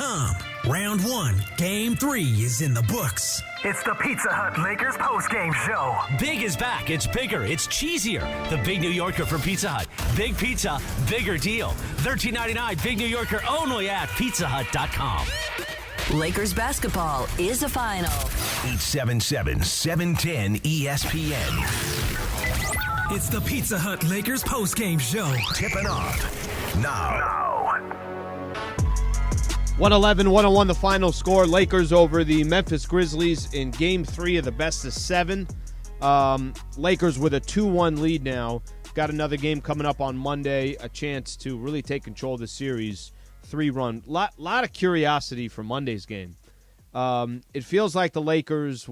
Pizza.com. Round 1, Game 3 is in the books. It's the Pizza Hut Lakers postgame show. Big is back. It's bigger. It's cheesier. The Big New Yorker from Pizza Hut. Big pizza, bigger deal. $13.99 Big New Yorker only at PizzaHut.com. Lakers basketball is a final. 877-710 ESPN. It's the Pizza Hut Lakers postgame show. Tipping off now. 111-101 the final score. Lakers over the Memphis Grizzlies in Game 3 of the best of 7. Lakers with a 2-1 lead now. Got another game coming up on Monday. A chance to really take control of the series. 3-run. Lot of curiosity for Monday's game. It feels like the Lakers,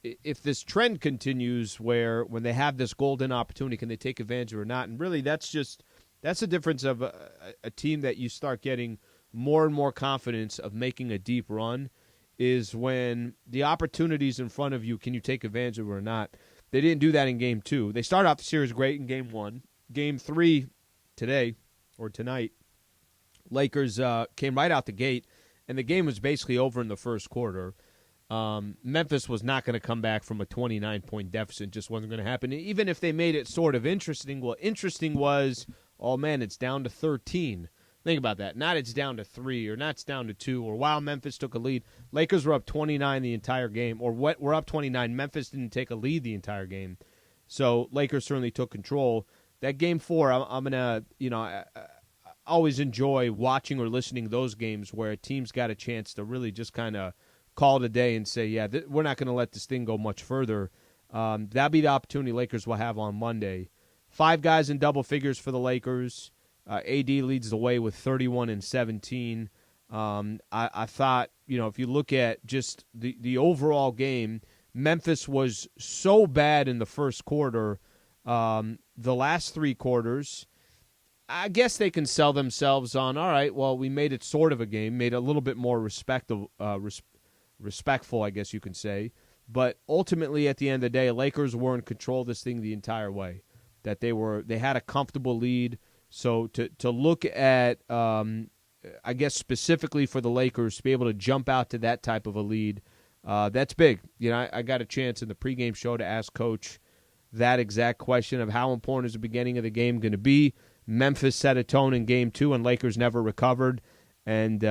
if this trend continues where when they have this golden opportunity, can they take advantage or not? And really that's the difference of a team that you start getting more and more confidence of making a deep run is when the opportunities in front of you, can you take advantage of it or not? They didn't do that in Game 2. They started off the series great in Game 1. Game 3 tonight, Lakers came right out the gate, and the game was basically over in the first quarter. Memphis was not going to come back from a 29-point deficit. It just wasn't going to happen. Even if they made it sort of interesting, what interesting was, oh, man, it's down to 13. Think about that. Not it's down to 3 or not it's down to 2 or while Memphis took a lead. Lakers were up 29 the entire game, or we're up 29. Memphis didn't take a lead the entire game. So Lakers certainly took control. That Game 4, I'm going to, I always enjoy watching or listening to those games where a team's got a chance to really just kind of call it a day and say, yeah, we're not going to let this thing go much further. That'll be the opportunity Lakers will have on Monday. 5 guys in double figures for the Lakers. AD leads the way with 31 and 17. I thought, if you look at just the overall game, Memphis was so bad in the first quarter. The last 3 quarters, I guess they can sell themselves on, all right, well, we made it sort of a game, made it a little bit more respectful, I guess you can say. But ultimately, at the end of the day, Lakers were in control of this thing the entire way. That they had a comfortable lead. So to look at, I guess specifically for the Lakers, to be able to jump out to that type of a lead, that's big. I got a chance in the pregame show to ask Coach that exact question of how important is the beginning of the game going to be. Memphis set a tone in Game 2, and Lakers never recovered. And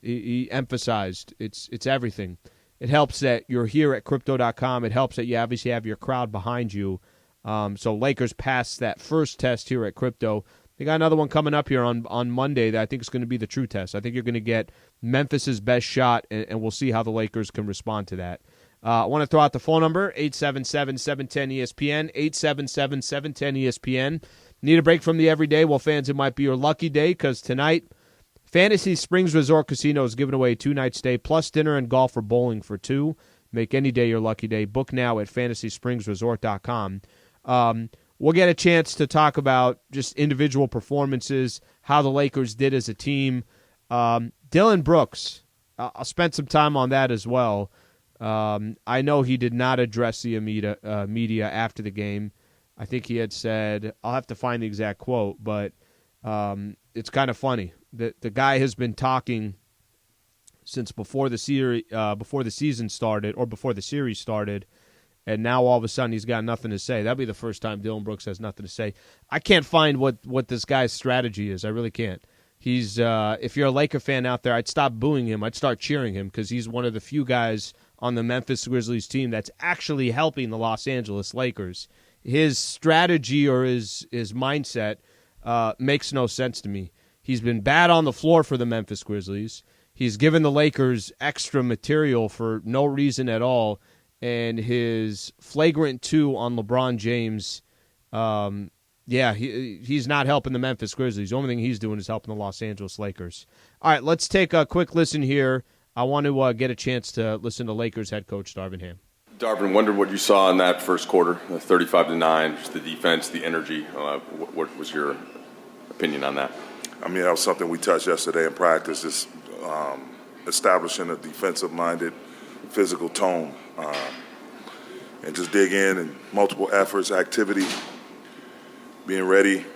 he emphasized it's everything. It helps that you're here at Crypto.com. It helps that you obviously have your crowd behind you. So Lakers passed that first test here at Crypto. They got another one coming up here on Monday that I think is going to be the true test. I think you're going to get Memphis's best shot, and we'll see how the Lakers can respond to that. I want to throw out the phone number, 877-710-ESPN, 877-710-ESPN. Need a break from the everyday? Well, fans, it might be your lucky day because tonight, Fantasy Springs Resort Casino is giving away a 2-night stay plus dinner and golf or bowling for 2. Make any day your lucky day. Book now at FantasySpringsResort.com. We'll get a chance to talk about just individual performances, how the Lakers did as a team. Dylan Brooks, I'll spend some time on that as well. I know he did not address the media after the game. I think he had said, I'll have to find the exact quote, but it's kind of funny. The guy has been talking since before the season started or before the series started. And now all of a sudden he's got nothing to say. That'll be the first time Dylan Brooks has nothing to say. I can't find what this guy's strategy is. I really can't. He's if you're a Laker fan out there, I'd stop booing him. I'd start cheering him because he's one of the few guys on the Memphis Grizzlies team that's actually helping the Los Angeles Lakers. His strategy or his mindset makes no sense to me. He's been bad on the floor for the Memphis Grizzlies. He's given the Lakers extra material for no reason at all. And his flagrant 2 on LeBron James, he's not helping the Memphis Grizzlies. The only thing he's doing is helping the Los Angeles Lakers. All right, let's take a quick listen here. I want to get a chance to listen to Lakers head coach Darvin Ham. Darvin, wondered what you saw in that first quarter, 35-9, just the defense, the energy. What was your opinion on that? I mean, that was something we touched yesterday in practice, just establishing a defensive-minded, physical tone. And just dig in and multiple efforts, activity, being ready,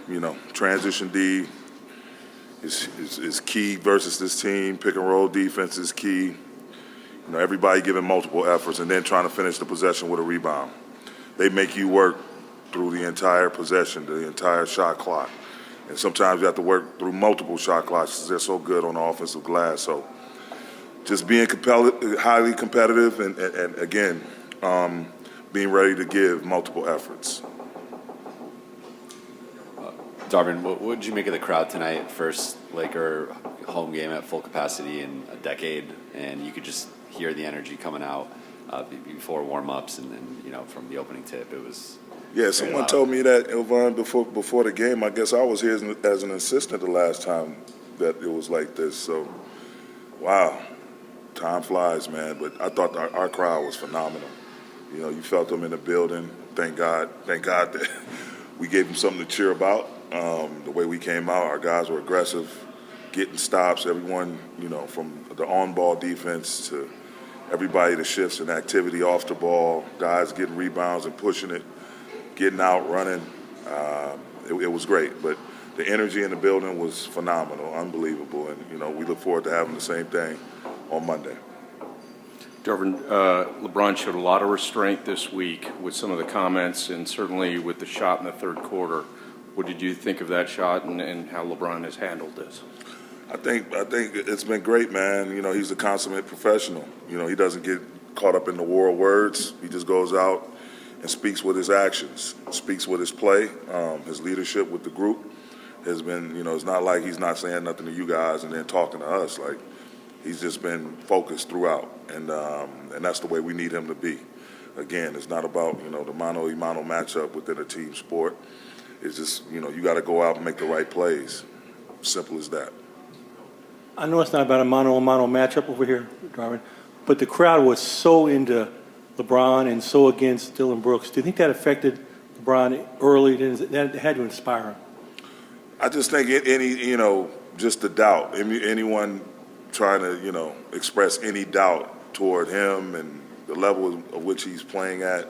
transition D, is key versus this team. Pick and roll defense is key. You know, everybody giving multiple efforts and then trying to finish the possession with a rebound. They make you work through the entire possession, the entire shot clock. And sometimes you have to work through multiple shot clocks because they're so good on the offensive glass. So just being highly competitive and again, being ready to give multiple efforts. Darvin, what did you make of the crowd tonight? First Laker home game at full capacity in a decade, and you could just hear the energy coming out before warm-ups and you know, from the opening tip. It was someone told me that, Ilvan, before the game. I guess I was here as an assistant the last time that it was like this. So, wow, time flies, man. But I thought our crowd was phenomenal. You know, you felt them in the building. Thank God that we gave them something to cheer about. The way we came out, our guys were aggressive, getting stops. Everyone, you know, from the on-ball defense to everybody, the shifts and activity off the ball, guys getting rebounds and pushing it, getting out, running. It was great. But the energy in the building was phenomenal, unbelievable. And, you know, we look forward to having the same thing on Monday. Darvin, LeBron showed a lot of restraint this week with some of the comments and certainly with the shot in the third quarter. What did you think of that shot and how LeBron has handled this? I think it's been great, man. You know, he's a consummate professional. You know, he doesn't get caught up in the war of words. He just goes out and speaks with his actions, speaks with his play. His leadership with the group has been, you know, it's not like he's not saying nothing to you guys and then talking to us. Like, he's just been focused throughout, and that's the way we need him to be. Again, it's not about, you know, the mano-a-mano matchup within a team sport. It's just, you know, you got to go out and make the right plays. Simple as that. I know it's not about a mano-a-mano matchup over here, Darvin, but the crowd was so into LeBron and so against Dylan Brooks. Do you think that affected LeBron early? That had to inspire him? I just think just the doubt. Anyone trying to, you know, express any doubt toward him and the level of which he's playing at,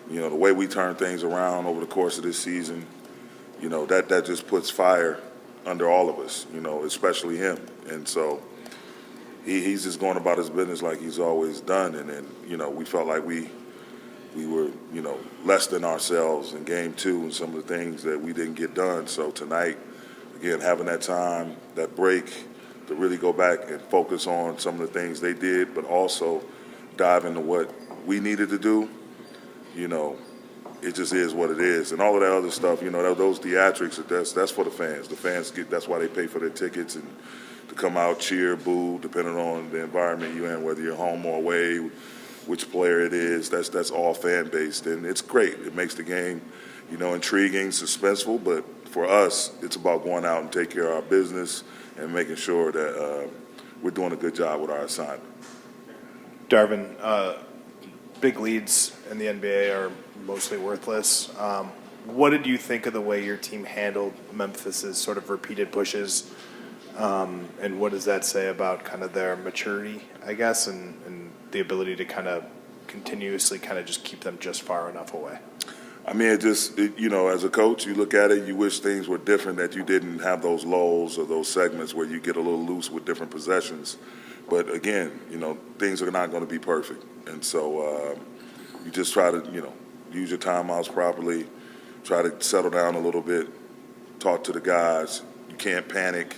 you know, the way we turn things around over the course of this season, you know, that just puts fire under all of us, you know, especially him. And so he's just going about his business like he's always done. And then, you know, we felt like we were, you know, less than ourselves in game two and some of the things that we didn't get done. So tonight, again, having that time, that break to really go back and focus on some of the things they did, but also dive into what we needed to do, you know, it just is what it is. And all of that other stuff, you know, those theatrics, that's for the fans. The fans that's why they pay for their tickets and to come out, cheer, boo, depending on the environment you're in, whether you're home or away, which player it is. That's all fan-based, and it's great. It makes the game, you know, intriguing, suspenseful, but for us, it's about going out and take care of our business and making sure that we're doing a good job with our assignment. Darvin, big leads in the NBA are mostly worthless. What did you think of the way your team handled Memphis's sort of repeated pushes? And what does that say about kind of their maturity, I guess, and the ability to kind of continuously kind of just keep them just far enough away? I mean, you know, as a coach, you look at it, you wish things were different, that you didn't have those lulls or those segments where you get a little loose with different possessions. But again, you know, things are not going to be perfect. And so you just try to, you know, use your timeouts properly, try to settle down a little bit, talk to the guys. You can't panic.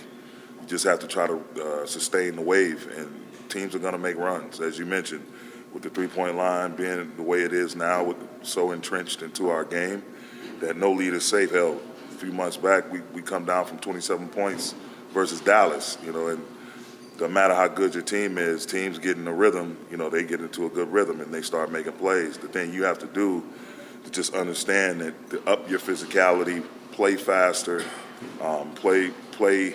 You just have to try to sustain the wave. And teams are going to make runs, as you mentioned, with the three-point line being the way it is now, so entrenched into our game that no lead is safe. Hell, a few months back, we come down from 27 points versus Dallas, you know, and no matter how good your team is, teams get in a rhythm, you know, they get into a good rhythm and they start making plays. The thing you have to do to just understand that to up your physicality, play faster, play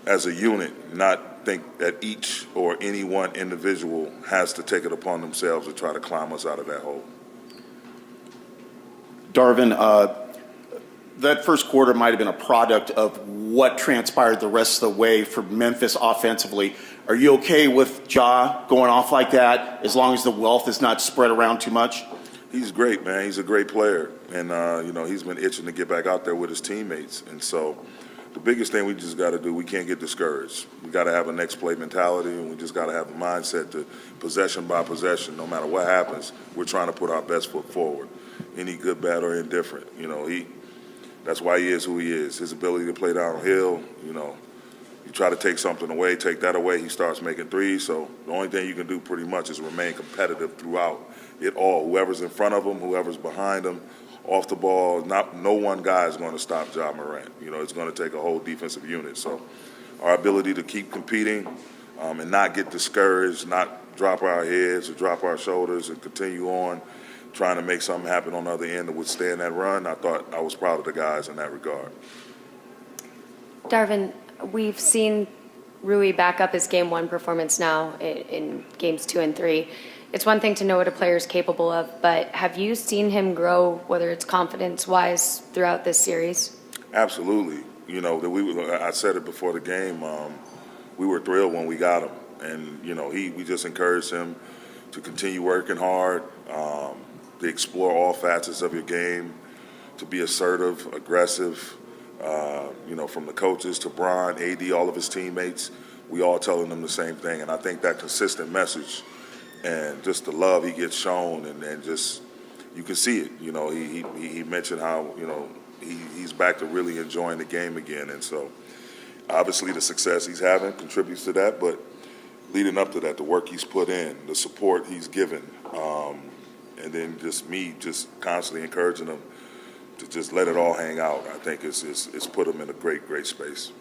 as a unit, not think that each or any one individual has to take it upon themselves to try to climb us out of that hole. Darvin, that first quarter might have been a product of what transpired the rest of the way for Memphis offensively. Are you okay with Ja going off like that as long as the wealth is not spread around too much? He's great, man. He's a great player. And, you know, he's been itching to get back out there with his teammates. And so the biggest thing we just got to do, we can't get discouraged. We got to have a next play mentality, and we just got to have a mindset to possession by possession. No matter what happens, we're trying to put our best foot forward, any good, bad, or indifferent. That's why he is who he is. His ability to play downhill, you try to take something away, take that away, he starts making threes. So the only thing you can do pretty much is remain competitive throughout it all. Whoever's in front of him, whoever's behind him, off the ball, no one guy is going to stop Ja Morant. It's going to take a whole defensive unit. So our ability to keep competing and not get discouraged, not drop our heads or drop our shoulders and continue on trying to make something happen on the other end to withstand that run, I thought I was proud of the guys in that regard. Darvin, we've seen Rui back up his Game 1 performance now in Games 2 and 3. It's one thing to know what a player is capable of, but have you seen him grow, whether it's confidence-wise, throughout this series? Absolutely. I said it before the game. We were thrilled when we got him, and we just encouraged him to continue working hard, to explore all facets of your game, to be assertive, aggressive. From the coaches to Bron, AD, all of his teammates, we all telling them the same thing. And I think that consistent message and just the love he gets shown, and just you can see it. He mentioned how he's back to really enjoying the game again, and so obviously the success he's having contributes to that. But leading up to that, the work he's put in, the support he's given, and then just me just constantly encouraging him to just let it all hang out, I think it's put him in a great, great space.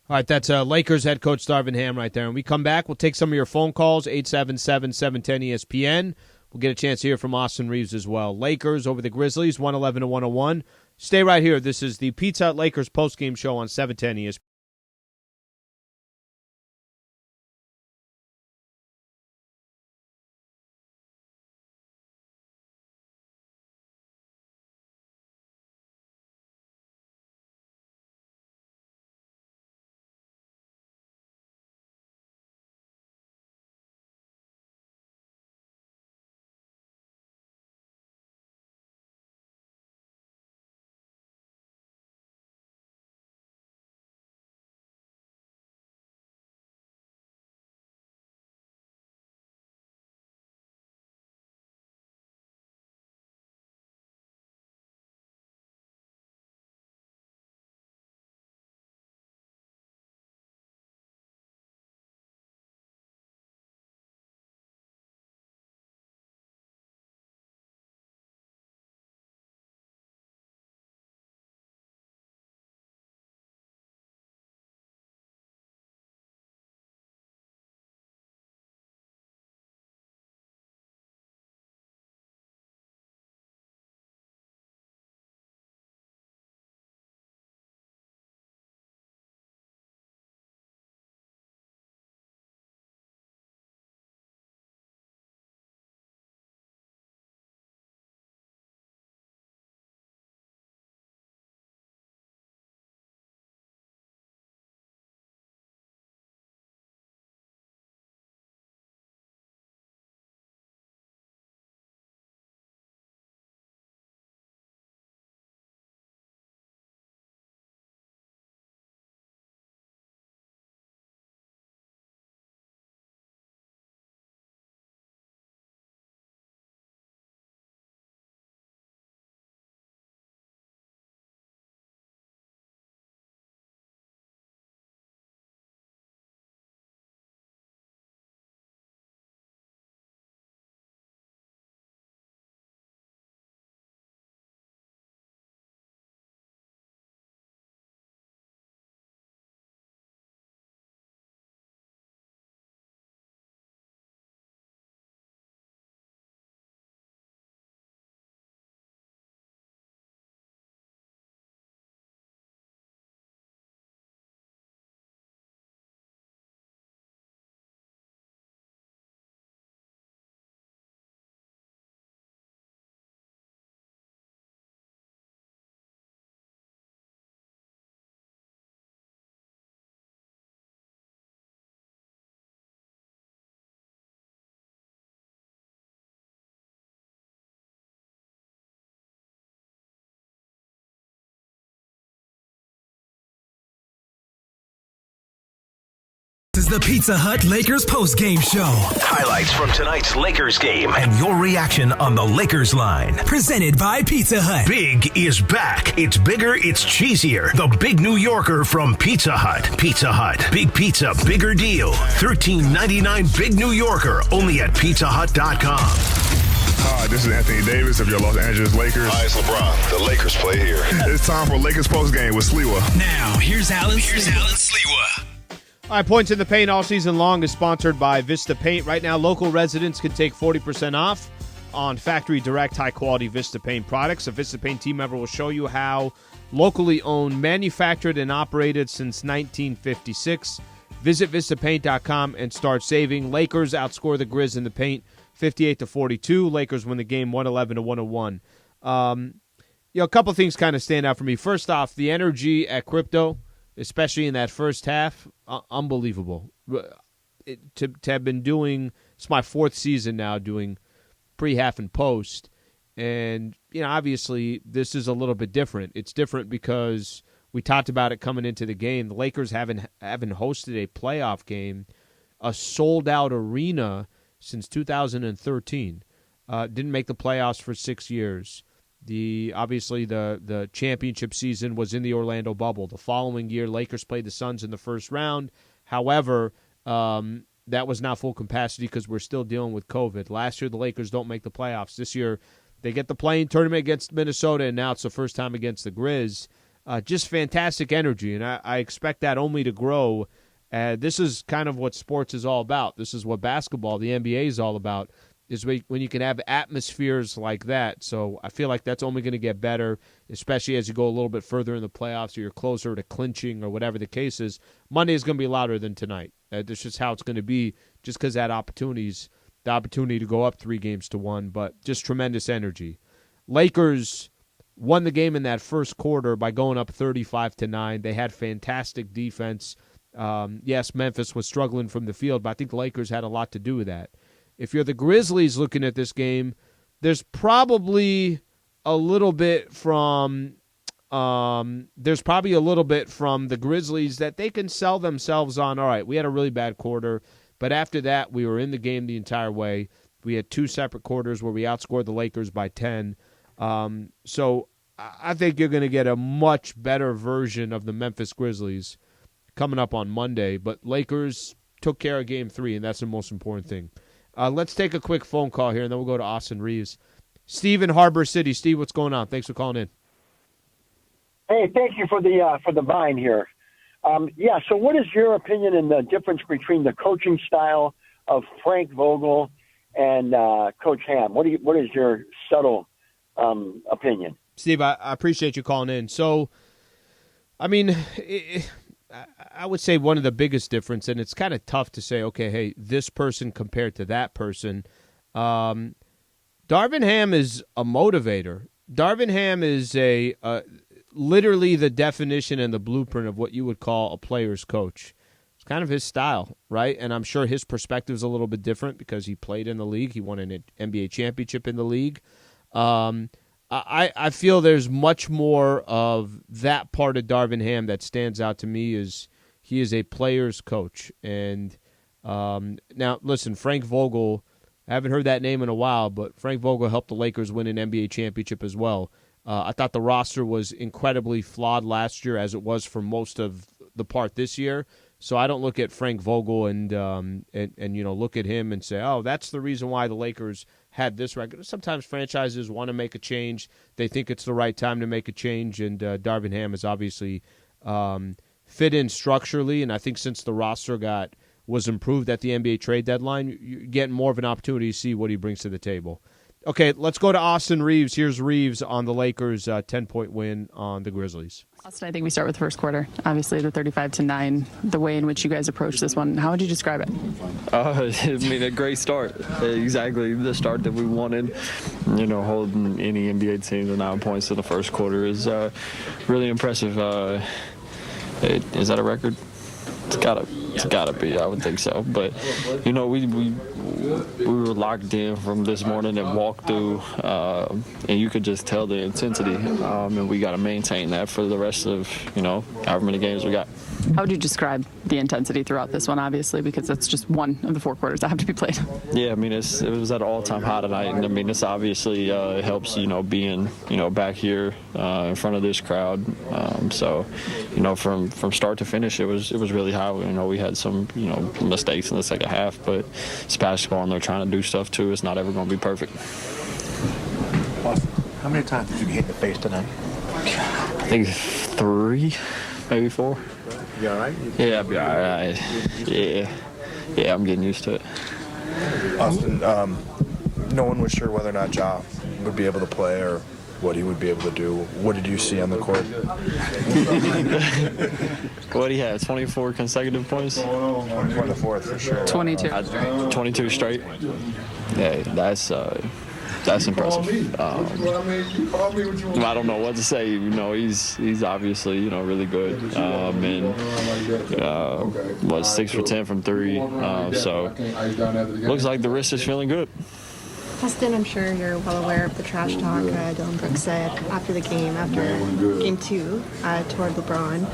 All right, that's Lakers head coach Darvin Ham right there. When we come back, we'll take some of your phone calls, 877-710-ESPN. We'll get a chance to hear from Austin Reeves as well. Lakers over the Grizzlies, 111-101. Stay right here. This is the Pizza Hut Lakers postgame show on 710 ESPN. is the Pizza Hut Lakers postgame show. Highlights from tonight's Lakers game and your reaction on the Lakers line. Presented by Pizza Hut. Big is back. It's bigger, it's cheesier. The Big New Yorker from Pizza Hut. Pizza Hut. Big pizza, bigger deal. $13.99 Big New Yorker, only at pizzahut.com. Hi, this is Anthony Davis of your Los Angeles Lakers. Hi, it's LeBron. The Lakers play here. It's time for Lakers postgame with Sliwa. Now, here's Alan Sliwa. All right, Points in the Paint all season long is sponsored by Vista Paint. Right now, local residents can take 40% off on factory direct high-quality Vista Paint products. A Vista Paint team member will show you how locally owned, manufactured, and operated since 1956. Visit VistaPaint.com and start saving. Lakers outscore the Grizz in the paint 58-42. Lakers win the game 111-101. A couple things kind of stand out for me. First off, the energy at Crypto, especially in that first half, unbelievable. To have been doing, it's my fourth season now doing pre-half and post, and obviously this is a little bit different. It's different because we talked about it coming into the game. The Lakers haven't hosted a playoff game, a sold-out arena since 2013. Didn't make the playoffs for 6 years. Obviously the championship season was in the Orlando bubble. The following year, Lakers played the Suns in the first round. However, that was not full capacity because we're still dealing with COVID. Last year, the Lakers don't make the playoffs. This year, they get the play-in tournament against Minnesota, and now it's the first time against the Grizz. Just fantastic energy, and I expect that only to grow. This is kind of what sports is all about. This is what basketball, the NBA, is all about, is when you can have atmospheres like that. So I feel like that's only going to get better, especially as you go a little bit further in the playoffs or you're closer to clinching or whatever the case is. Monday is going to be louder than tonight. That's just how it's going to be, just because that the opportunity to go up 3-1, but just tremendous energy. Lakers won the game in that first quarter by going up 35-9. They had fantastic defense. Yes, Memphis was struggling from the field, but I think the Lakers had a lot to do with that. If you're the Grizzlies looking at this game, there's probably a little bit from the Grizzlies that they can sell themselves on. All right, we had a really bad quarter, but after that, we were in the game the entire way. We had 2 separate quarters where we outscored the Lakers by 10. So I think you're going to get a much better version of the Memphis Grizzlies coming up on Monday. But Lakers took care of Game 3, and that's the most important thing. Let's take a quick phone call here, and then we'll go to Austin Reeves. Steve in Harbor City. Steve, what's going on? Thanks for calling in. Hey, thank you for the vine here. So what is your opinion in the difference between the coaching style of Frank Vogel and Coach Ham? What is your subtle opinion? Steve, I appreciate you calling in. So, I mean, I would say one of the biggest difference, and it's kind of tough to say, okay, hey, this person compared to that person. Darvin Ham is a motivator. Darvin Ham is literally the definition and the blueprint of what you would call a player's coach. It's kind of his style, right? And I'm sure his perspective is a little bit different because he played in the league. He won an NBA championship in the league. I feel there's much more of that part of Darvin Ham that stands out to me. Is he is a player's coach. And now, listen, Frank Vogel, I haven't heard that name in a while, but Frank Vogel helped the Lakers win an NBA championship as well. I thought the roster was incredibly flawed last year, as it was for most of the part this year. So I don't look at Frank Vogel and look at him and say, oh, that's the reason why the Lakers had this record. Sometimes franchises want to make a change. They think it's the right time to make a change, and Darvin Ham has obviously fit in structurally, and I think since the roster was improved at the NBA trade deadline, you're getting more of an opportunity to see what he brings to the table. Okay, let's go to Austin Reeves. Here's Reeves on the Lakers' 10-point win on the Grizzlies. Austin, I think we start with the first quarter. Obviously, the 35-9, the way in which you guys approached this one. How would you describe it? A great start. Exactly the start that we wanted. Holding any NBA team to 9 points in the first quarter is really impressive. Is that a record? It's gotta be. I would think so. But we were locked in from this morning and walked through, and you could just tell the intensity. And we got to maintain that for the rest of however many games we got. How would you describe the intensity throughout this one, obviously, because that's just one of the 4 quarters that have to be played. Yeah, I mean, it was at an all-time high tonight, and I mean, this obviously helps, being, back here in front of this crowd. So, from start to finish, it was really high. We had some, mistakes in the second half, but it's basketball, and they're trying to do stuff too. It's not ever going to be perfect. Austin, how many times did you get hit in the face tonight? I think 3, maybe 4. You all right? Yeah, I'll be all right. Yeah, I'm getting used to it. Austin, no one was sure whether or not Ja would be able to play or what he would be able to do. What did you see on the court? What did he have? 24 consecutive points? 24 in the fourth, for sure. 22. 22 straight? Yeah, that's impressive. I don't know what to say. He's obviously really good, and was 6 for 10 from 3. So looks like the wrist is feeling good. Austin, I'm sure you're well aware of the trash talk Dillon Brooks said after the game, after game 2, toward LeBron.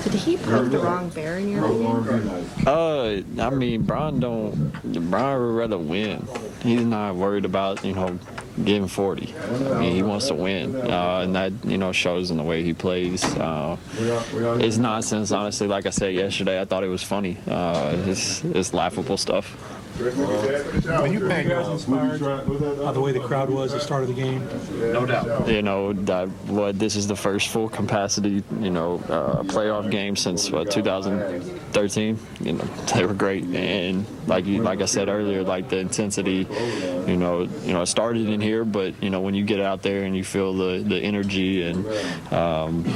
So did he poke the wrong bear in your opinion? I mean, Bron would rather win. He's not worried about, getting 40. I mean, he wants to win, and that, shows in the way he plays. It's nonsense, honestly. Like I said yesterday, I thought it was funny. It's laughable stuff. When you guys inspired by the way the crowd was at the start of the game? No doubt. This is the first full capacity, playoff game since 2013. They were great, and like I said earlier, the intensity, it started in here, but when you get out there and you feel the energy and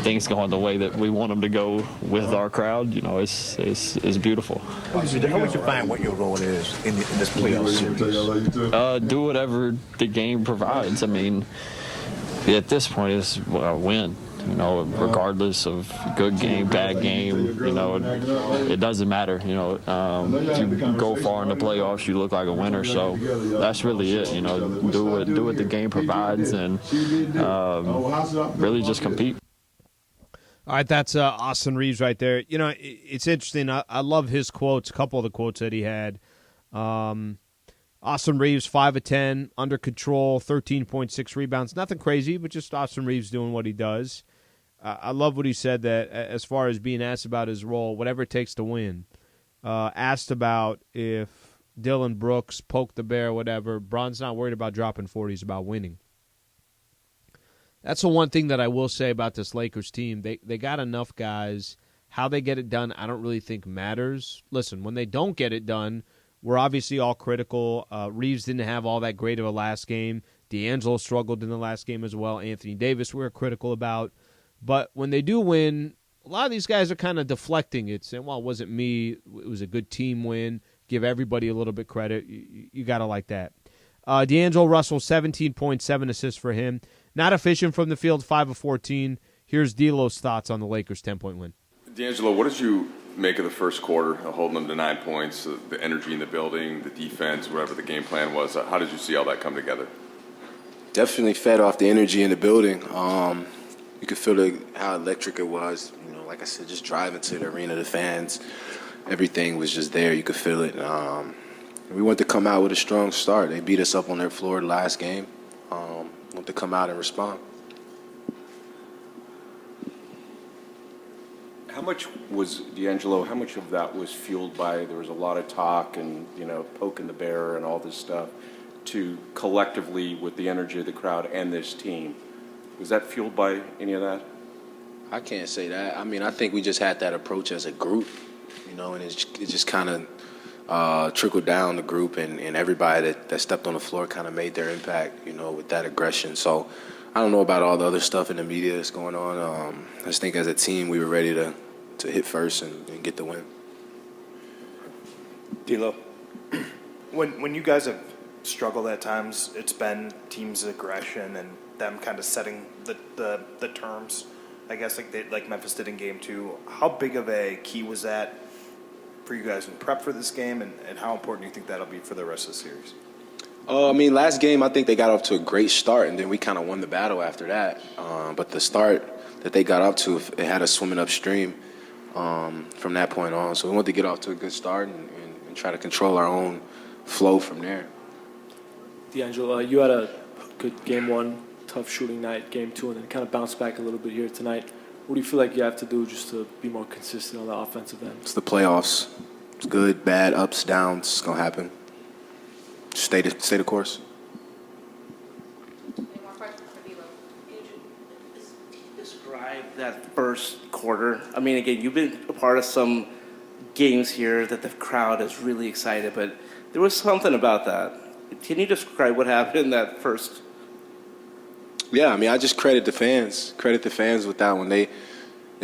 things going the way that we want them to go with our crowd, it's beautiful. How would you find what your role is in this playoff series? Do whatever the game provides. I mean, at this point, it's a win. Regardless of good game, bad game, it doesn't matter. If you go far in the playoffs, you look like a winner. So that's really it. Do what the game provides, and really just compete. All right, that's Austin Reeves right there. It's interesting. I love his quotes, a couple of the quotes that he had. Austin Reeves, 5 of 10, under control, 13.6 rebounds. Nothing crazy, but just Austin Reeves doing what he does. I love what he said, that as far as being asked about his role, whatever it takes to win. Asked about if Dillon Brooks poked the bear, whatever. Bron's not worried about dropping 40. He's about winning. That's the one thing that I will say about this Lakers team. They got enough guys. How they get it done, I don't really think matters. Listen, when they don't get it done, we're obviously all critical. Reeves didn't have all that great of a last game. D'Angelo struggled in the last game as well. Anthony Davis we're critical about. But when they do win, a lot of these guys are kind of deflecting it, saying, well, it wasn't me. It was a good team win. Give everybody a little bit credit. You got to like that. D'Angelo Russell, 17.7 assists for him. Not efficient from the field, 5 of 14. Here's D'Lo's thoughts on the Lakers' 10-point win. D'Angelo, what did you make of the first quarter, holding them to 9 points, the energy in the building, the defense, whatever the game plan was? How did you see all that come together? Definitely fed off the energy in the building. You could feel how electric it was. Like I said, just driving to the arena, the fans, everything was just there. You could feel it. We wanted to come out with a strong start. They beat us up on their floor the last game. Want to come out and respond. How much was, D'Angelo, how much of that was fueled by, there was a lot of talk and, poking the bear and all this stuff, to collectively with the energy of the crowd and this team? Was that fueled by any of that? I can't say that. I mean, I think we just had that approach as a group, and it just kind of trickled down the group, and everybody that stepped on the floor kind of made their impact, with that aggression. So I don't know about all the other stuff in the media that's going on. I just think as a team we were ready to hit first and get the win. D'Lo, when you guys have struggled at times, it's been teams' aggression and them kind of setting the terms, I guess, like Memphis did in Game 2. How big of a key was that for you guys in prep for this game, and how important do you think that'll be for the rest of the series? Last game, I think they got off to a great start, and then we kind of won the battle after that. But the start that they got up to, it had us swimming upstream. from that point on. So we wanted to get off to a good start and try to control our own flow from there. D'Angelo, you had a good game one, tough shooting night, game two, and then kind of bounced back a little bit here tonight. What do you feel like you have to do just to be more consistent on the offensive end? It's the playoffs. It's good, bad, ups, downs. It's going to happen. Stay the course. Describe that first quarter. I mean, again, you've been a part of some games here that the crowd is really excited, but there was something about that. Can you describe what happened in that first? Yeah, I mean, I just credit the fans. Credit the fans with that one. They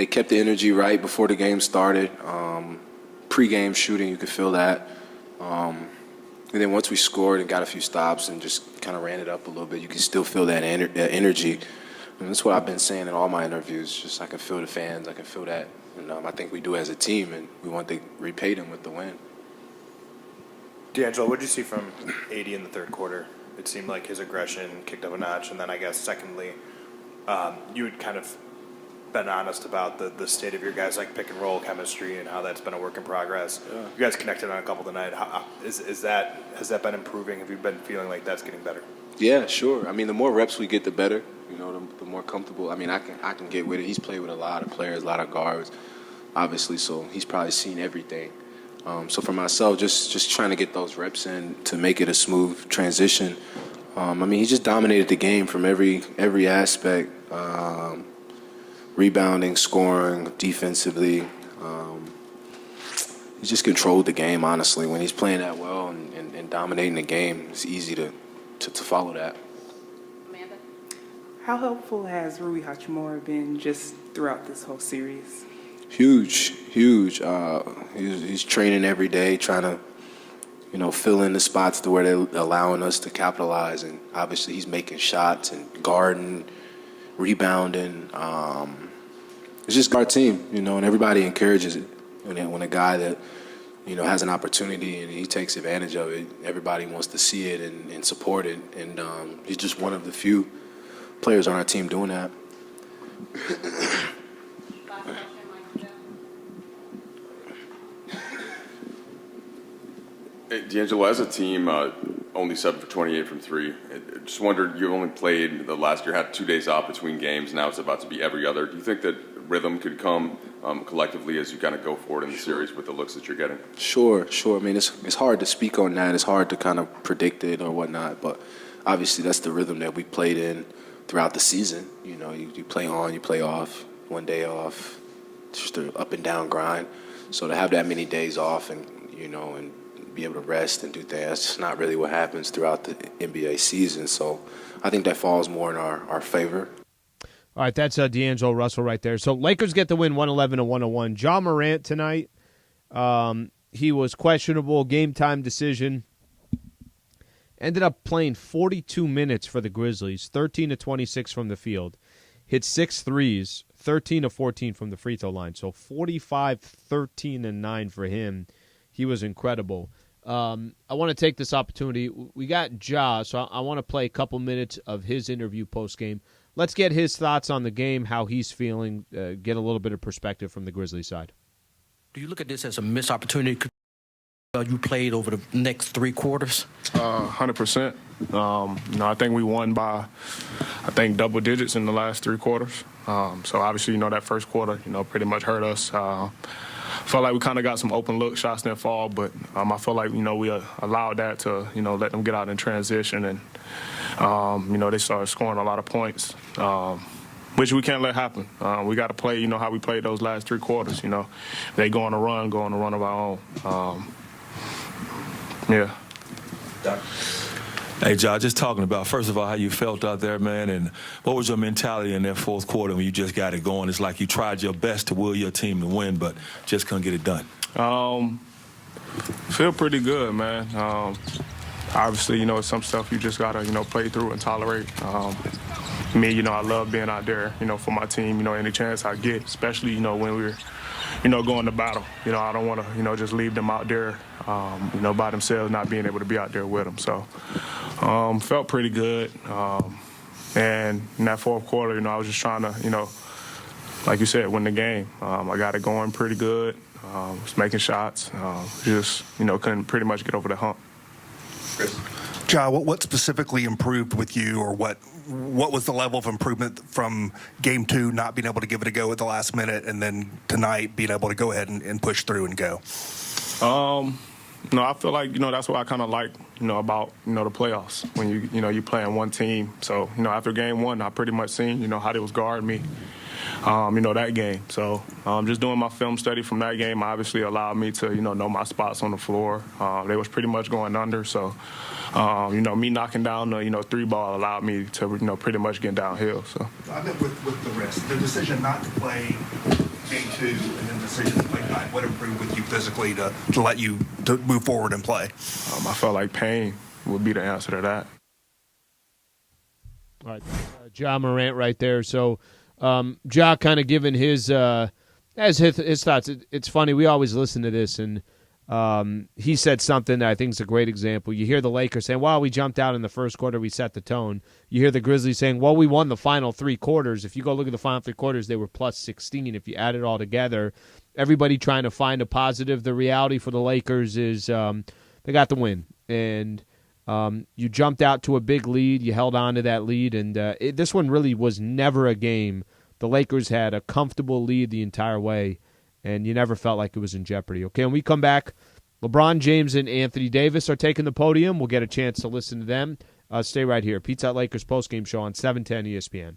kept the energy right before the game started. Pre-game shooting, you could feel that. And then once we scored and got a few stops and just kind of ran it up a little bit, you can still feel that energy. And that's what I've been saying in all my interviews. Just I can feel the fans. I can feel that. And I think we do as a team, and we want to repay them with the win. D'Angelo, what did you see from AD in the third quarter? It seemed like his aggression kicked up a notch. And then I guess, secondly, you had kind of been honest about the state of your guys' like pick and roll chemistry and how that's been a work in progress. Yeah. You guys connected on a couple tonight. Has that been improving? Have you been feeling like that's getting better? Yeah, sure. I mean, the more reps we get, the better. The more comfortable. I mean, I can get with it. He's played with a lot of players, a lot of guards, obviously. So he's probably seen everything. So for myself, just trying to get those reps in to make it a smooth transition. I mean, he just dominated the game from every aspect. Rebounding, scoring, defensively. He just controlled the game, honestly. When he's playing that well and dominating the game, it's easy to follow that. Amanda? How helpful has Rui Hachimura been just throughout this whole series? Huge. He's training every day, trying to, fill in the spots to where they're allowing us to capitalize. And obviously he's making shots and guarding, rebounding. It's just our team, and everybody encourages it. When a guy that, has an opportunity and he takes advantage of it, everybody wants to see it and support it. And he's just one of the few players on our team doing that. Hey, D'Angelo, as a team, only 7 for 28 from three. I just wondered, you only played the last year, had 2 days off between games. Now it's about to be every other. Do you think that rhythm could come collectively as you kind of go forward in the series with the looks that you're getting? Sure. I mean, it's hard to speak on that. It's hard to kind of predict it or whatnot. But obviously that's the rhythm that we played in throughout the season. You play on, you play off, 1 day off, just an up and down grind. So to have that many days off and be able to rest and do things, that's just not really what happens throughout the NBA season. So I think that falls more in our favor. All right, that's D'Angelo Russell right there. So Lakers get the win 111-101. Ja Morant tonight, he was questionable, game-time decision. Ended up playing 42 minutes for the Grizzlies, 13 to 26 from the field. Hit 6 threes, 13 to 14 from the free throw line. So 45, 13, and 9 for him. He was incredible. I want to take this opportunity. We got Ja, so I want to play a couple minutes of his interview post-game. Let's get his thoughts on the game, how he's feeling, get a little bit of perspective from the Grizzlies side. Do you look at this as a missed opportunity you played over the next 3 quarters? 100%. I think we won by, double digits in the last 3 quarters. So obviously, that first quarter, pretty much hurt us. Felt like we kind of got some open look shots that fall, but I feel like, we allowed that to, let them get out in transition. And, they started scoring a lot of points, which we can't let happen. We got to play, how we played those last 3 quarters. They go on a run of our own. Yeah. Hey, Josh, just talking about, first of all, how you felt out there, man, and what was your mentality in that fourth quarter when you just got it going? It's like you tried your best to will your team to win, but just couldn't get it done. Feel pretty good, man. Obviously, some stuff you just got to, play through and tolerate. Me, I love being out there, for my team, any chance I get, especially, when we're, going to battle. I don't want to, just leave them out there, by themselves, not being able to be out there with them. So felt pretty good. And in that fourth quarter, I was just trying to, like you said, win the game. I got it going pretty good. Was making shots. Just, couldn't pretty much get over the hump. Ja, what specifically improved with you, or what was the level of improvement from game 2, not being able to give it a go at the last minute, and then tonight being able to go ahead and push through and go? No, I feel like, that's what I kind of like, about, the playoffs, when you playing one team. So, after game 1, I pretty much seen, how they was guarding me, that game. So just doing my film study from that game obviously allowed me to, know my spots on the floor. They was pretty much going under. So, me knocking down the, 3 ball allowed me to, pretty much get downhill. So I meant with the rest, the decision not to play game 2 and then the decision to play tonight, what improved with you physically to let you to move forward and play? I felt like pain would be the answer to that. All right, Ja Morant right there. So, Ja kind of giving his thoughts. It's funny. We always listen to this, and he said something that I think is a great example. You hear the Lakers saying, well, we jumped out in the first quarter, we set the tone. You hear the Grizzlies saying, well, we won the final 3 quarters. If you go look at the final 3 quarters, they were plus 16. If you add it all together, everybody trying to find a positive. The reality for the Lakers is they got the win. And you jumped out to a big lead. You held on to that lead. And this one really was never a game. The Lakers had a comfortable lead the entire way, and you never felt like it was in jeopardy. Okay, when we come back, LeBron James and Anthony Davis are taking the podium. We'll get a chance to listen to them. Stay right here. Pizza Hut Lakers postgame show on 710 ESPN.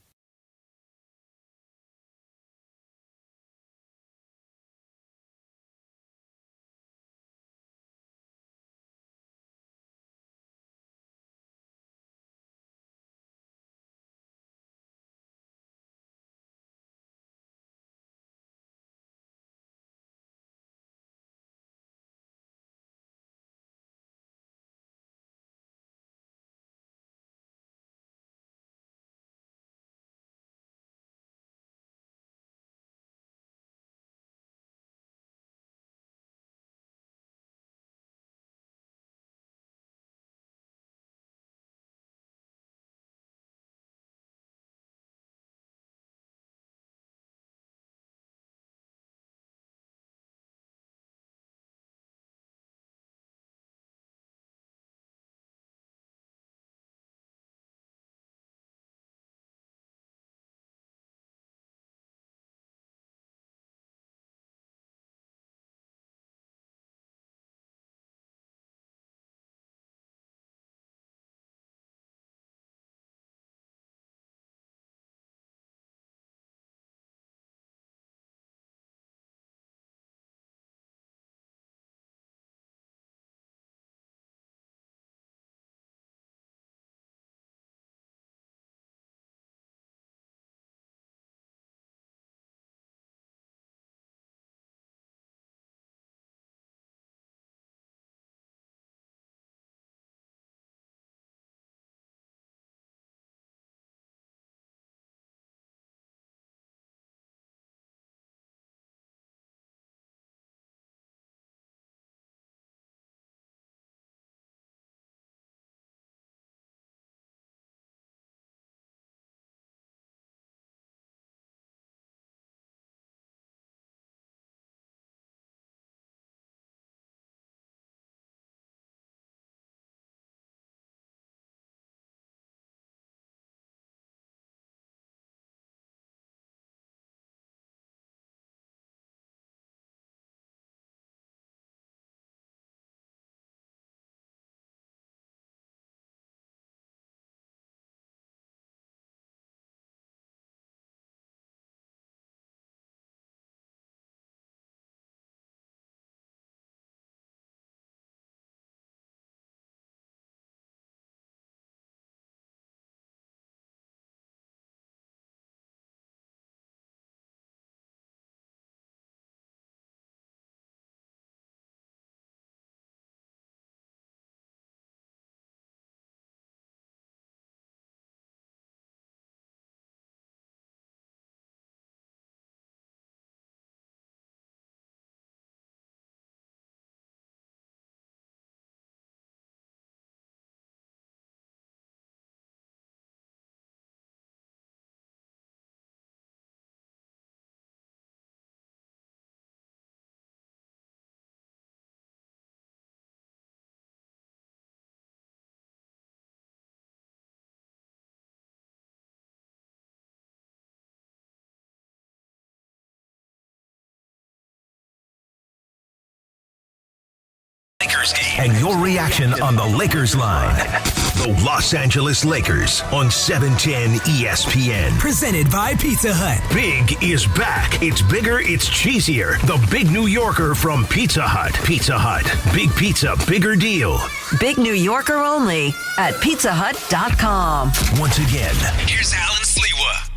Lakers game. And your reaction on the Lakers line. The Los Angeles Lakers on 710 ESPN. Presented by Pizza Hut. Big is back. It's bigger, it's cheesier. The Big New Yorker from Pizza Hut. Pizza Hut. Big pizza, bigger deal. Big New Yorker only at pizzahut.com. Once again, Here's Alan Sliwa.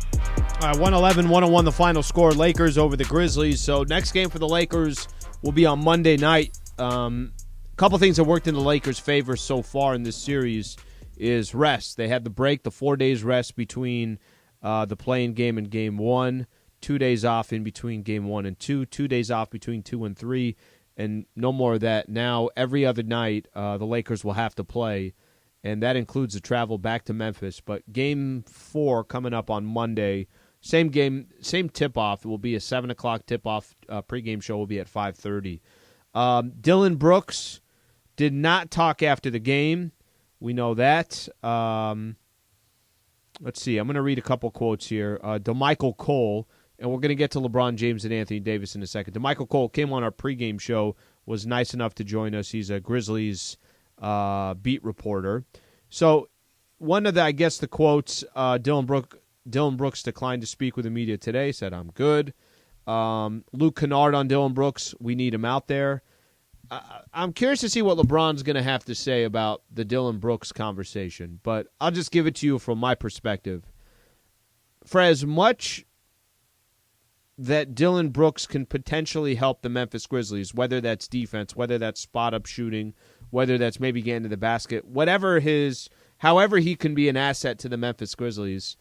All right, 111-101 the final score. Lakers over the Grizzlies. So next game for the Lakers will be on Monday night. Couple things that worked in the Lakers' favor so far in this series is rest. They had the break, the 4 days rest between the play-in game and game 1, 2 days off in between game 1 and 2, 2 days off between 2 and 3, and no more of that. Now, every other night, the Lakers will have to play, and that includes the travel back to Memphis. But game 4 coming up on Monday, same game, same tip-off. It will be a 7 o'clock tip-off. Pregame show will be at 5:30. Dillon Brooks did not talk after the game. We know that. Let's see. I'm going to read a couple quotes here. DeMichael Cole, and we're going to get to LeBron James and Anthony Davis in a second. DeMichael Cole came on our pregame show, was nice enough to join us. He's a Grizzlies beat reporter. So one of the quotes, Dillon Brooks declined to speak with the media today, said, I'm good. Luke Kennard on Dillon Brooks, we need him out there. I'm curious to see what LeBron's going to have to say about the Dillon Brooks conversation, but I'll just give it to you from my perspective. For as much that Dillon Brooks can potentially help the Memphis Grizzlies, whether that's defense, whether that's spot-up shooting, whether that's maybe getting to the basket, however he can be an asset to the Memphis Grizzlies,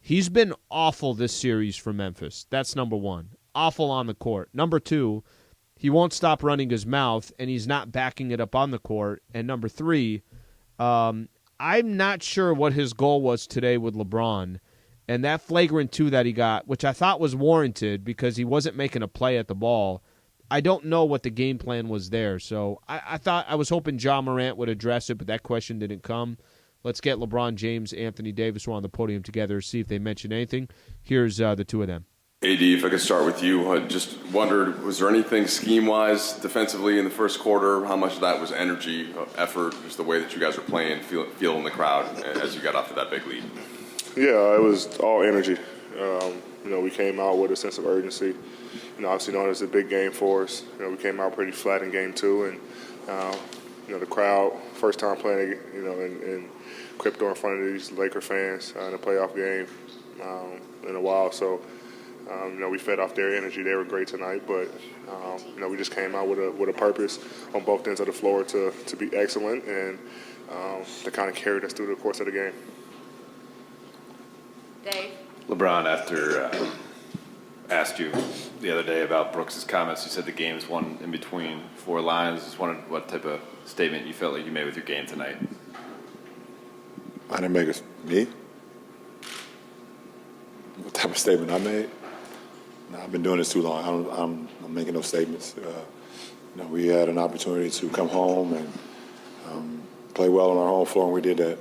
he's been awful this series for Memphis. That's number one. Awful on the court. Number two, he won't stop running his mouth, and he's not backing it up on the court. And number three, I'm not sure what his goal was today with LeBron. And that flagrant 2 that he got, which I thought was warranted because he wasn't making a play at the ball, I don't know what the game plan was there. So I was hoping Ja Morant would address it, but that question didn't come. Let's get LeBron James, Anthony Davis, who are on the podium together, see if they mention anything. Here's the two of them. AD, if I could start with you, I just wondered, was there anything scheme-wise defensively in the first quarter? How much of that was energy, effort, just the way that you guys were playing, feeling the crowd as you got off to that big lead? Yeah, it was all energy. We came out with a sense of urgency. Obviously knowing it's a big game for us. We came out pretty flat in game 2, and the crowd, first time playing, in crypto in front of these Laker fans in a playoff game in a while. So, we fed off their energy. They were great tonight, but we just came out with a purpose on both ends of the floor to be excellent and to kind of carry us through the course of the game. Dave? LeBron, after asked you the other day about Brooks' comments, you said the game's won in between 4 lines. Just wondered what type of statement you felt like you made with your game tonight. I didn't make me? What type of statement I made? No, I've been doing this too long. I'm making no statements. We had an opportunity to come home and play well on our home floor, and we did that.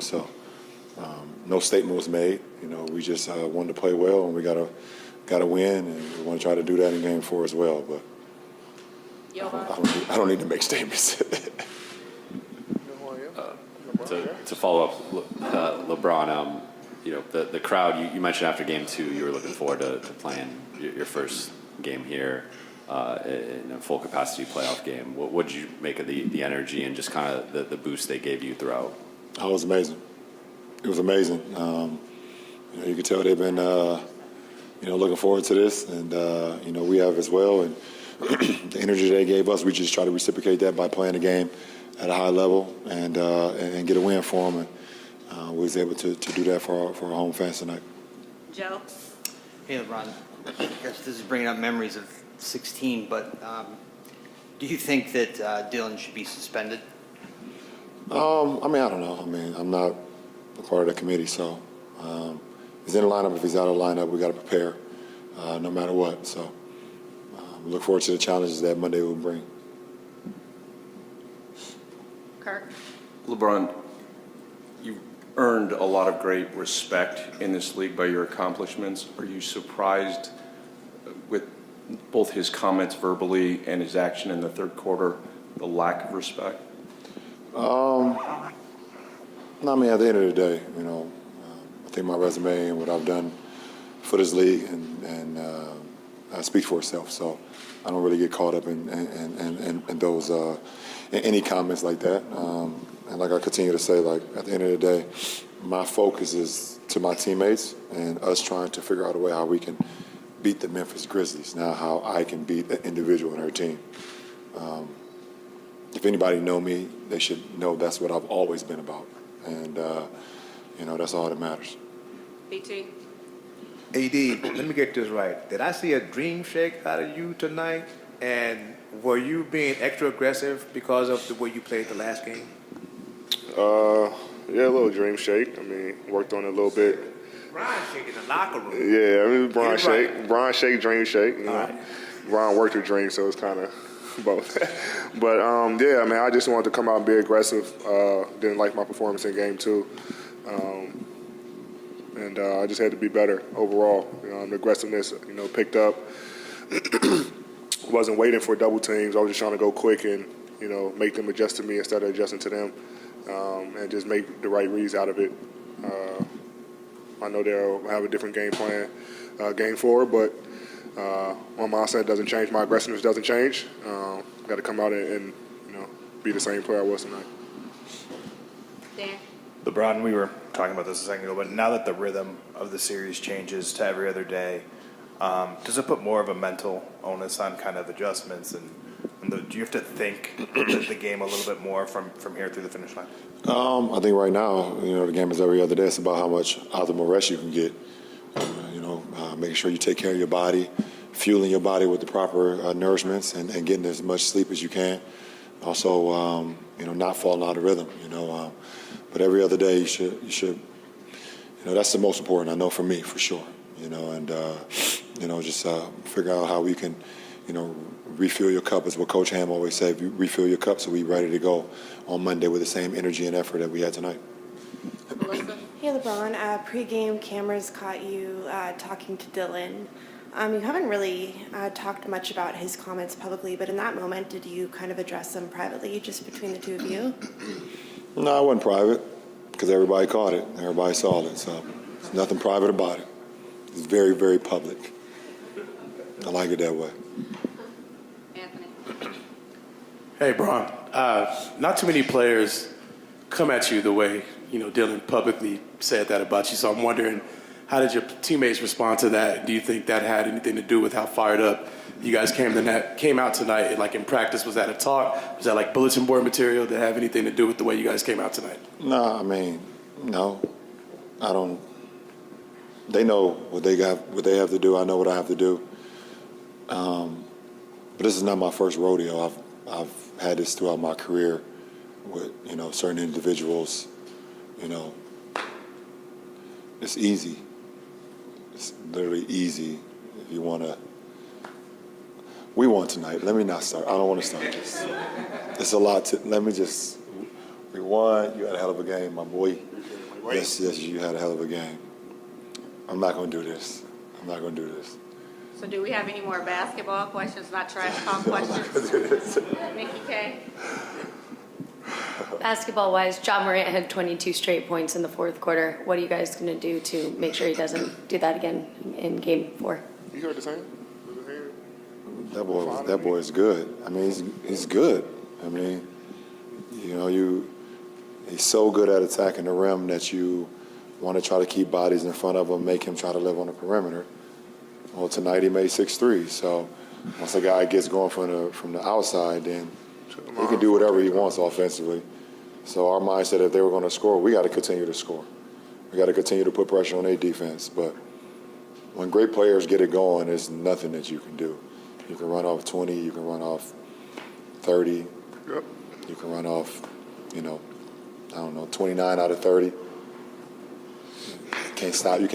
So no statement was made. We just wanted to play well, and we got to win, and we want to try to do that in game 4 as well. But I don't need to make statements. To follow up, LeBron, the crowd, you mentioned after game 2 you were looking forward to playing your first game here in a full capacity playoff game. What did you make of the energy and just kind of the boost they gave you throughout? Oh, it was amazing. It was amazing. You could tell they've been, looking forward to this, and we have as well. And the energy they gave us, we just try to reciprocate that by playing the game at a high level and get a win for them. And we was able to do that for our home fans tonight. Joe? Hey, LeBron. I guess this is bringing up memories of 16, but do you think that Dillon should be suspended? I don't know. I'm not a part of the committee, so he's in the lineup. If he's out of the lineup, we got to prepare no matter what. So look forward to the challenges that Monday will bring. Kirk? LeBron, you've earned a lot of great respect in this league by your accomplishments. Are you surprised with both his comments verbally and his action in the third quarter the lack of respect? No, I mean, at the end of the day, I think my resume and what I've done for this league and speaks for itself. So I don't really get caught up in those in any comments like that. And like I continue to say, like at the end of the day, my focus is to my teammates and us trying to figure out a way how we can beat the Memphis Grizzlies. Now, how I can beat an individual in our team. If anybody know me, they should know that's what I've always been about. And, that's all that matters. BT. AD, let me get this right. Did I see a dream shake out of you tonight? And were you being extra aggressive because of the way you played the last game? Yeah, a little dream shake. I mean, worked on it a little bit. Brian shake in the locker room. Yeah, I mean, Brian Get it shake. right. Brian shake, dream shake. You know. All right. Brian worked her dream, so it's kind of both. But, yeah, I mean, I just wanted to come out and be aggressive. Didn't like my performance in game 2. And I just had to be better overall. The aggressiveness, picked up. Wasn't waiting for double teams. I was just trying to go quick and, make them adjust to me instead of adjusting to them, and just make the right reads out of it. I know they'll have a different game plan game 4, but my mindset doesn't change. My aggressiveness doesn't change. Got to come out and be the same player I was tonight. Dan. LeBron, we were talking about this a second ago, but now that the rhythm of the series changes to every other day, does it put more of a mental onus on kind of adjustments? And do you have to think the game a little bit more from here through the finish line? I think right now, the game is every other day. It's about how much optimal rest you can get. Making sure you take care of your body, fueling your body with the proper nourishments, and getting as much sleep as you can. Also, not falling out of rhythm. But every other day, you should. That's the most important. I know for me, for sure. And just figure out how we can, refill your cup. Is what Coach Ham always said. You refill your cup so we're ready to go on Monday with the same energy and effort that we had tonight. Hey, LeBron. Pre-game cameras caught you talking to Dylan. You haven't really talked much about his comments publicly, but in that moment, did you kind of address them privately, just between the two of you? No, it wasn't private because everybody caught it. Everybody saw it. So there's nothing private about it. It's very, very public. I like it that way. Hey, Bron. Not too many players come at you the way, Dylan publicly said that about you. So I'm wondering, how did your teammates respond to that? Do you think that had anything to do with how fired up you guys came out tonight? Like in practice, was that a talk? Was that like bulletin board material? Did it have anything to do with the way you guys came out tonight? No, I mean, no. I don't. They know what they have to do. I know what I have to do. But this is not my first rodeo. I've had this throughout my career with certain individuals. It's easy. It's literally easy if you want to. We won tonight. Let me not start. I don't want to start this. It's a lot to. Let me just. We won. You had a hell of a game, my boy. Yes, you had a hell of a game. I'm not going to do this. So do we have any more basketball questions, not trash talk questions? Nikki K. Basketball-wise, Ja Morant had 22 straight points in the fourth quarter. What are you guys going to do to make sure he doesn't do that again in Game 4? You heard the same? That boy is good. I mean, he's good. I mean, he's so good at attacking the rim that you want to try to keep bodies in front of him, make him try to live on the perimeter. Well, tonight he made 6 threes. So once a guy gets going from the outside, then he can do whatever he wants offensively. So our mindset, if they were going to score, we got to continue to score. We got to continue to put pressure on their defense. But when great players get it going, there's nothing that you can do. You can run off 20. You can run off 30. Yep. You can run off, 29 out of 30. You can't stop it.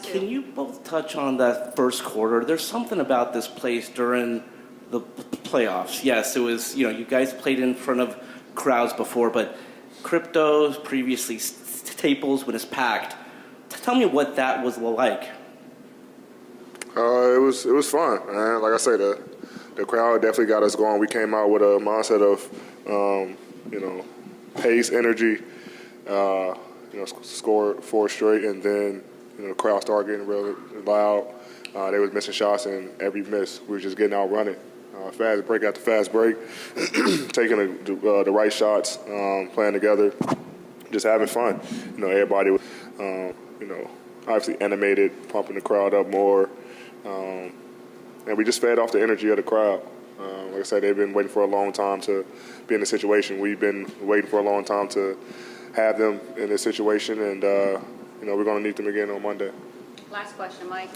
Can you both touch on that first quarter? There's something about this place during the playoffs. Yes, it was, you guys played in front of crowds before, but Cryptos, previously Staples, when it's packed. Tell me what that was like. It was fun, man. Like I say, the the crowd definitely got us going. We came out with a mindset of, pace, energy, scored 4 straight, and then, the crowd started getting really loud. They was missing shots, and every miss, we were just getting out running. Fast break after fast break, taking the right shots, playing together, just having fun. Everybody was, obviously animated, pumping the crowd up more. And we just fed off the energy of the crowd. Like I said, they've been waiting for a long time to be in this situation. We've been waiting for a long time to have them in this situation, and, we're going to need them again on Monday. Last question, Mike.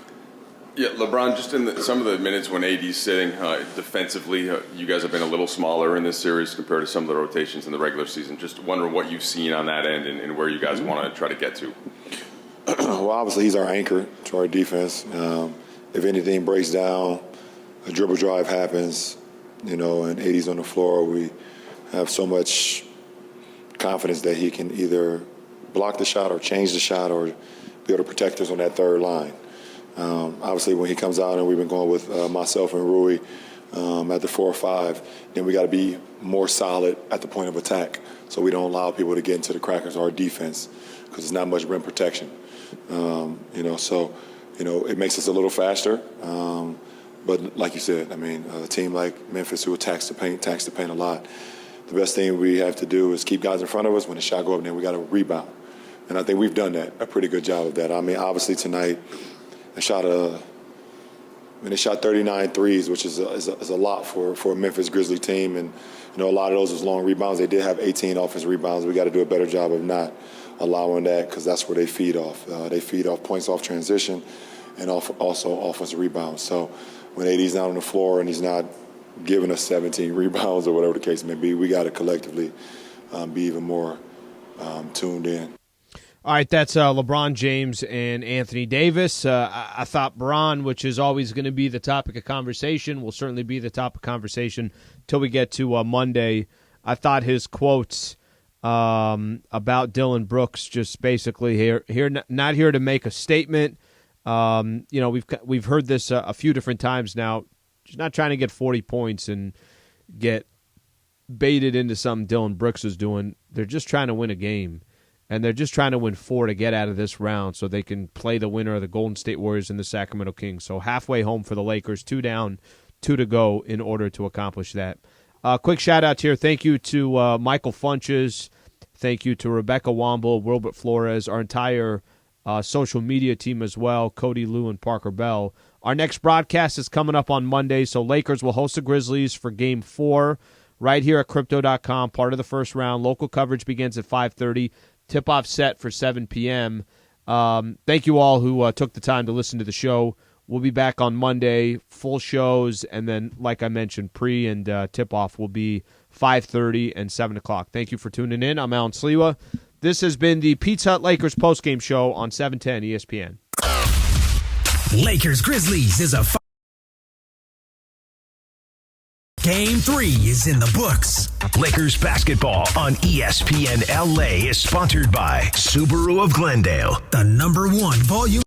Yeah, LeBron, just in some of the minutes when AD's sitting defensively, you guys have been a little smaller in this series compared to some of the rotations in the regular season. Just wondering what you've seen on that end and where you guys want to try to get to. Well, obviously he's our anchor to our defense. If anything breaks down, a dribble drive happens, and AD's on the floor, we have so much confidence that he can either block the shot or change the shot or be able to protect us on that third line. Obviously, when he comes out, and we've been going with myself and Rui at the 4 or 5, then we got to be more solid at the point of attack so we don't allow people to get into the crackers or our defense because there's not much rim protection. It makes us a little faster. But like you said, a team like Memphis who attacks the paint a lot, the best thing we have to do is keep guys in front of us. When the shot go up, then we got to rebound. And I think we've done that, a pretty good job of that. Obviously tonight, they shot 39 threes, which is a lot for a Memphis Grizzly team. And, a lot of those was long rebounds. They did have 18 offensive rebounds. We got to do a better job of not allowing that because that's where they feed off. They feed off points off transition and also offensive rebounds. So when AD's not on the floor and he's not giving us 17 rebounds or whatever the case may be, we got to collectively be even more tuned in. All right, that's LeBron James and Anthony Davis. I thought Bron, which is always going to be the topic of conversation, will certainly be the topic of conversation till we get to Monday. I thought his quotes about Dylan Brooks just basically not here to make a statement. We've heard this a few different times now. Just not trying to get 40 points and get baited into something Dylan Brooks is doing. They're just trying to win a game. And they're just trying to win 4 to get out of this round so they can play the winner of the Golden State Warriors and the Sacramento Kings. So halfway home for the Lakers, 2 down, 2 to go in order to accomplish that. Quick shout-out here. Thank you to Michael Funches. Thank you to Rebecca Womble, Wilbert Flores, our entire social media team as well, Cody Liu and Parker Bell. Our next broadcast is coming up on Monday, so Lakers will host the Grizzlies for Game 4 right here at Crypto.com, part of the first round. Local coverage begins at 5:30. Tip-off set for 7 p.m. Thank you all who took the time to listen to the show. We'll be back on Monday, full shows, and then, like I mentioned, pre and tip-off will be 5:30 and 7 o'clock. Thank you for tuning in. I'm Alan Sliwa. This has been the Pizza Hut Lakers postgame show on 710 ESPN. Lakers Grizzlies is a Game 3 is in the books. Lakers basketball on ESPNLA is sponsored by Subaru of Glendale, the #1 volume